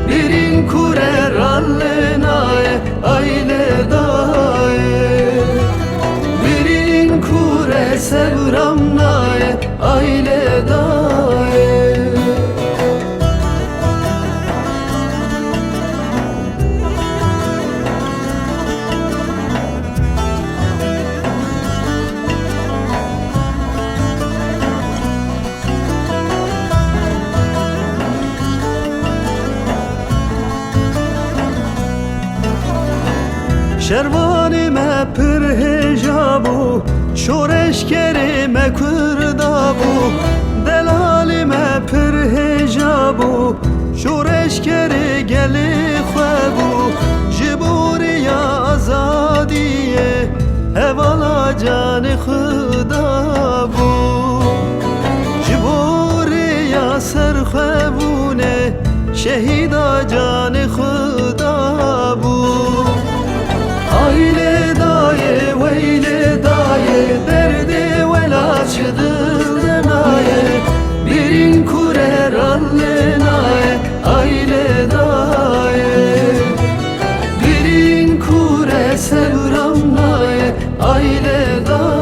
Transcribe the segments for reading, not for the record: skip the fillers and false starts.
Birin kure rallinaye aile daye Birin kure sevramnaye aile daye شروانی me pir hejabu şoreşkeri me kurdabu delali me pir hejabu şoreşkeri geli xebu jiburiya azadiye hevala canı xudabu jiburiya serxebune şehida canı xudabu aile daye veyle daye derdi velaçıdır denaye birin kure rallinaye aile daye birin kure sevramnaye aile daye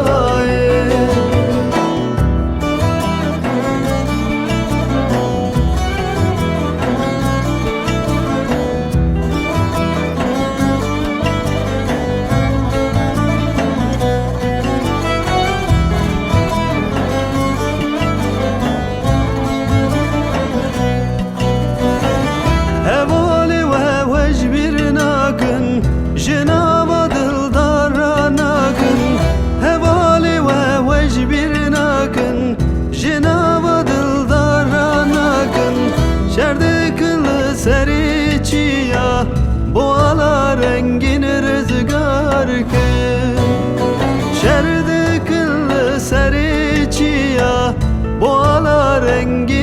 Cenab-ı dildara nakın hevali ve vecbir nakın Cenab-ı dildara nakın şerde kılı seriçiya boğala rengin rüzgar kın şerde kılı seriçiya boğala rengin